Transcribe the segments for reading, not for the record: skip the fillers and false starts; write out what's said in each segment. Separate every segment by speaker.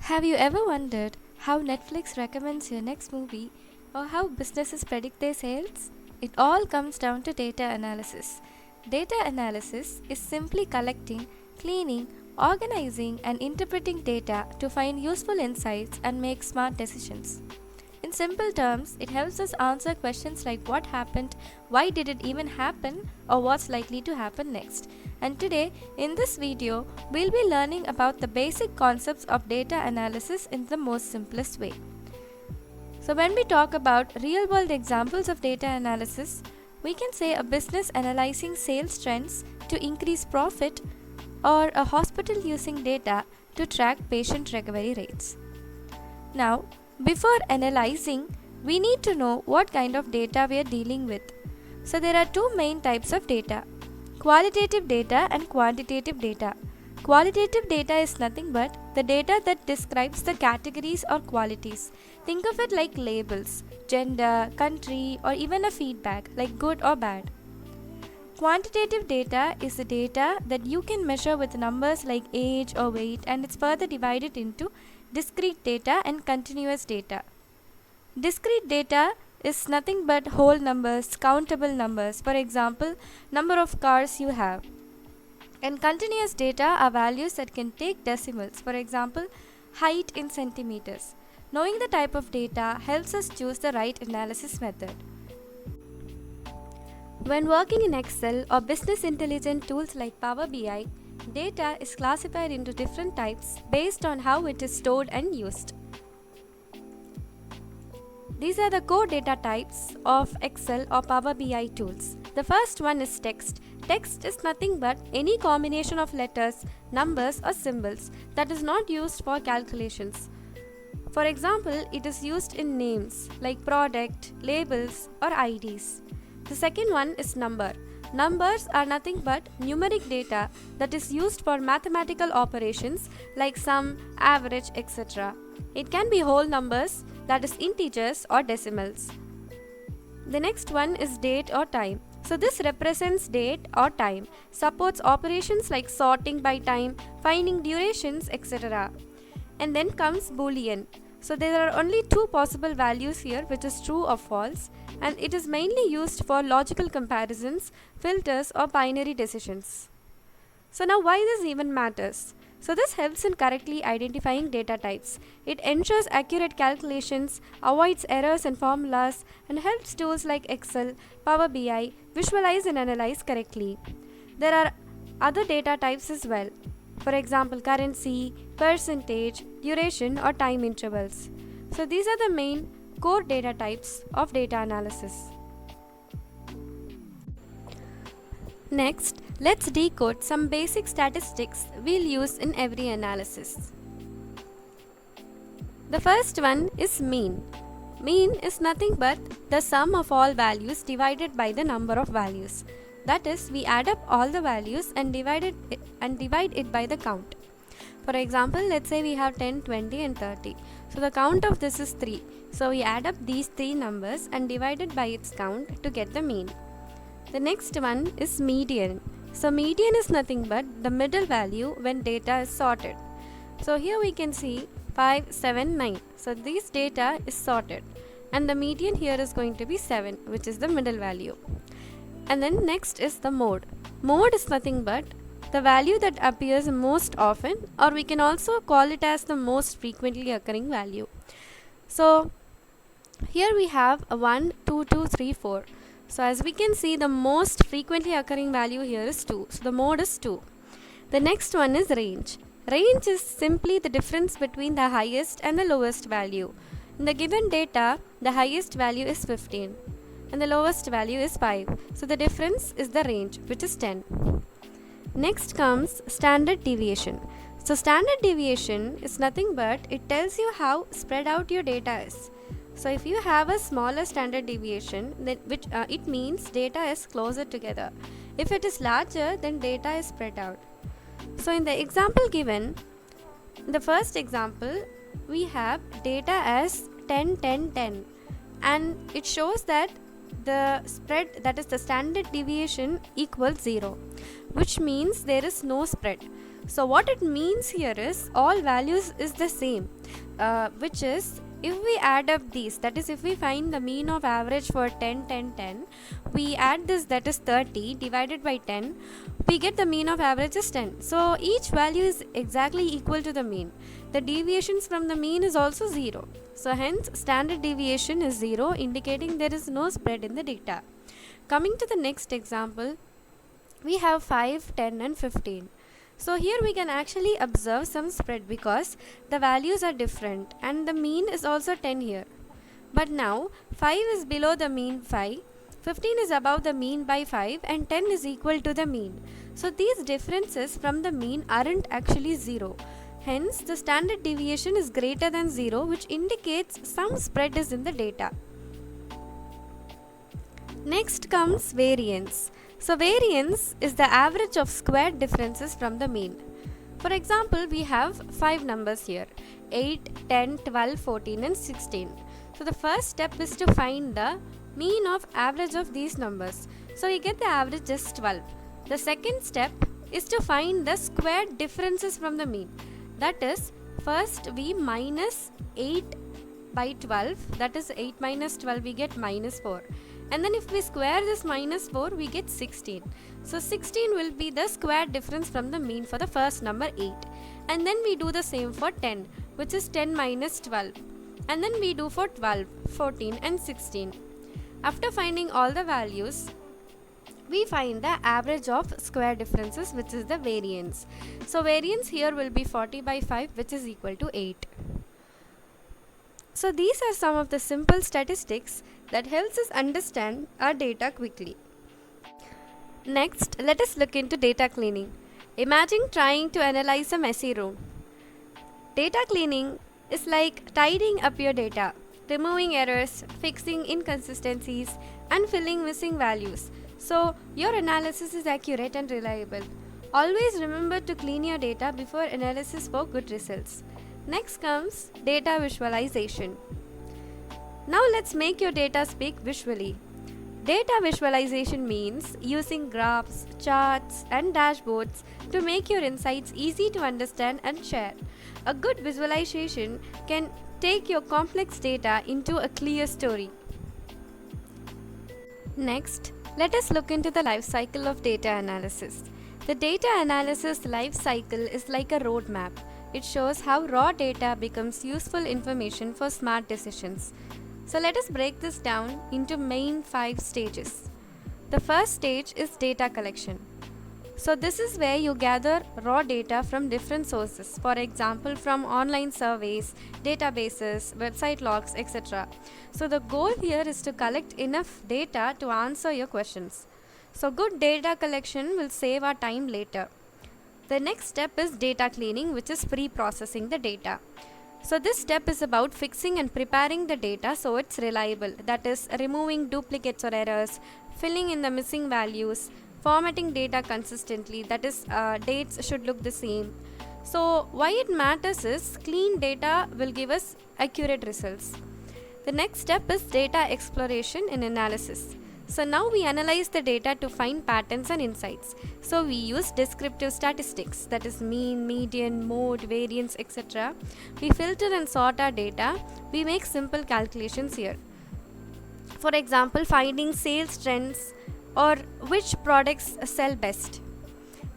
Speaker 1: Have you ever wondered how Netflix recommends your next movie or how businesses predict their sales? It all comes down to data analysis. Data analysis is simply collecting, cleaning, organizing, and interpreting data to find useful insights and make smart decisions. In simple terms, it helps us answer questions like what happened, why did it even happen, or what's likely to happen next. And today, in this video, we'll be learning about the basic concepts of data analysis in the most simplest way. So when we talk about real-world examples of data analysis, we can say a business analyzing sales trends to increase profit or a hospital using data to track patient recovery rates. Now, before analyzing, we need to know what kind of data we are dealing with. So there are two main types of data: qualitative data and quantitative data. Qualitative data is nothing but the data that describes the categories or qualities. Think of it like labels, gender, country, or even a feedback like good or bad. Quantitative data is the data that you can measure with numbers like age or weight, and it's further divided into discrete data and continuous data. Discrete data is nothing but whole numbers, countable numbers, for example, number of cars you have. And continuous data are values that can take decimals, for example, height in centimeters. Knowing the type of data helps us choose the right analysis method. When working in Excel or business intelligence tools like Power BI, data is classified into different types based on how it is stored and used. These are the core data types of Excel or Power BI tools. The first one is text. Text is nothing but any combination of letters, numbers, or symbols that is not used for calculations. For example, it is used in names like product, labels, or IDs. The second one is number. Numbers are nothing but numeric data that is used for mathematical operations like sum, average, etc. It can be whole numbers, that is integers or decimals. The next one is date or time. So this represents date or time, supports operations like sorting by time, finding durations, etc. And then comes Boolean. So there are only two possible values here, which is true or false, and it is mainly used for logical comparisons, filters, or binary decisions. So now why this even matters? So this helps in correctly identifying data types. It ensures accurate calculations, avoids errors in formulas, and helps tools like Excel, Power BI visualize and analyze correctly. There are other data types as well. For example, currency, percentage, duration, or time intervals. So these are the main core data types of data analysis. Next, let's decode some basic statistics we'll use in every analysis. The first one is mean. Mean is nothing but the sum of all values divided by the number of values. That is, we add up all the values and divide it by the count. For example, let's say we have 10, 20 and 30. So the count of this is 3. So we add up these three numbers and divide it by its count to get the mean. The next one is median. So median is nothing but the middle value when data is sorted. So here we can see 5, 7, 9. So this data is sorted and the median here is going to be 7, which is the middle value. And then next is the mode. Mode is nothing but the value that appears most often, or we can also call it as the most frequently occurring value. So here we have a 1, 2, 2, 3, 4. So as we can see, the most frequently occurring value here is 2. So the mode is 2. The next one is range. Range is simply the difference between the highest and the lowest value. In the given data, the highest value is 15 and the lowest value is 5. So the difference is the range, which is 10. Next comes standard deviation. So standard deviation is nothing but it tells you how spread out your data is. So if you have a smaller standard deviation, then it means data is closer together. If it is larger, then data is spread out. So in the example given, the first example, we have data as 10, 10, 10, and it shows that the spread, that is the standard deviation, equals 0, which means there is no spread. So what it means here is all values is the same, which is if we add up these, that is if we find the mean of average for 10, 10, 10, we add this, that is 30 divided by 10, we get the mean of average is 10. So each value is exactly equal to the mean. The deviations from the mean is also 0. So hence standard deviation is 0, indicating there is no spread in the data. Coming to the next example, we have 5, 10 and 15. So here we can actually observe some spread because the values are different and the mean is also 10 here. But now 5 is below the mean 5, 15 is above the mean by 5 and 10 is equal to the mean. So these differences from the mean aren't actually 0. Hence the standard deviation is greater than 0, which indicates some spread is in the data. Next comes variance. So variance is the average of squared differences from the mean. For example, we have 5 numbers here, 8, 10, 12, 14 and 16. So the first step is to find the mean of average of these numbers. So we get the average is 12. The second step is to find the squared differences from the mean. That is, first we minus 8 by 12, that is 8 minus 12, we get minus 4. And then if we square this minus 4, we get 16. So 16 will be the square difference from the mean for the first number 8. And then we do the same for 10, which is 10 minus 12. And then we do for 12, 14 and 16. After finding all the values, we find the average of square differences, which is the variance. So variance here will be 40 by 5, which is equal to 8. So these are some of the simple statistics that helps us understand our data quickly. Next, let us look into data cleaning. Imagine trying to analyze a messy room. Data cleaning is like tidying up your data, removing errors, fixing inconsistencies, and filling missing values. So your analysis is accurate and reliable. Always remember to clean your data before analysis for good results. Next comes data visualization. Now let's make your data speak visually. Data visualization means using graphs, charts, and dashboards to make your insights easy to understand and share. A good visualization can take your complex data into a clear story. Next, let us look into the life cycle of data analysis. The data analysis life cycle is like a roadmap. It shows how raw data becomes useful information for smart decisions. So let us break this down into main 5 stages. The first stage is data collection. So this is where you gather raw data from different sources, for example from online surveys, databases, website logs, etc. So the goal here is to collect enough data to answer your questions. So good data collection will save our time later. The next step is data cleaning, which is pre-processing the data. So this step is about fixing and preparing the data so it's reliable, that is removing duplicates or errors, filling in the missing values, formatting data consistently, that is dates should look the same. So why it matters is clean data will give us accurate results. The next step is data exploration and analysis. So now we analyze the data to find patterns and insights. So we use descriptive statistics, that is mean, median, mode, variance, etc. We filter and sort our data. We make simple calculations here. For example, finding sales trends or which products sell best.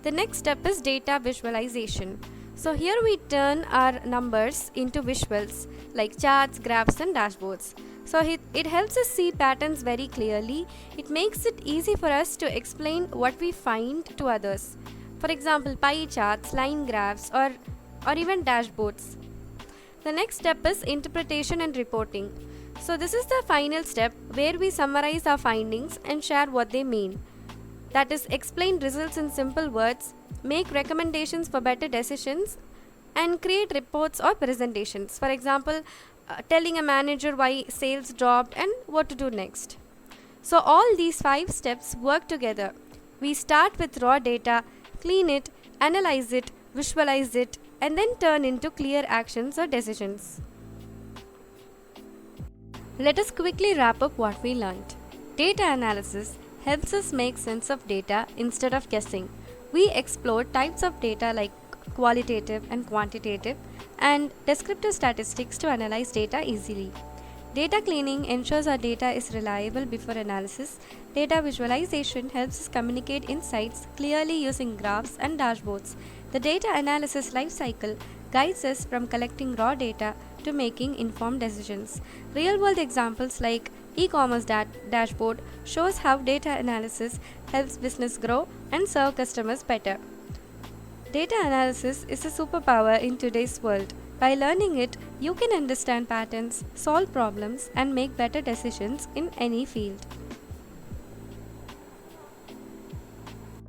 Speaker 1: The next step is data visualization. So here we turn our numbers into visuals like charts, graphs and dashboards. So it helps us see patterns very clearly. It makes it easy for us to explain what we find to others. For example, pie charts, line graphs or even dashboards. The next step is interpretation and reporting. So this is the final step where we summarize our findings and share what they mean. That is, explain results in simple words, make recommendations for better decisions, and create reports or presentations. For example, telling a manager why sales dropped and what to do next. So all these 5 steps work together. We start with raw data, clean it, analyze it, visualize it, and then turn into clear actions or decisions. Let us quickly wrap up what we learned. Data analysis helps us make sense of data instead of guessing. We explore types of data like qualitative and quantitative, and descriptive statistics to analyze data easily. Data cleaning ensures our data is reliable before analysis. Data visualization helps us communicate insights clearly using graphs and dashboards. The data analysis lifecycle guides us from collecting raw data to making informed decisions. Real-world examples like e-commerce dashboard shows how data analysis helps business grow and serve customers better. Data analysis is a superpower in today's world. By learning it, you can understand patterns, solve problems, and make better decisions in any field.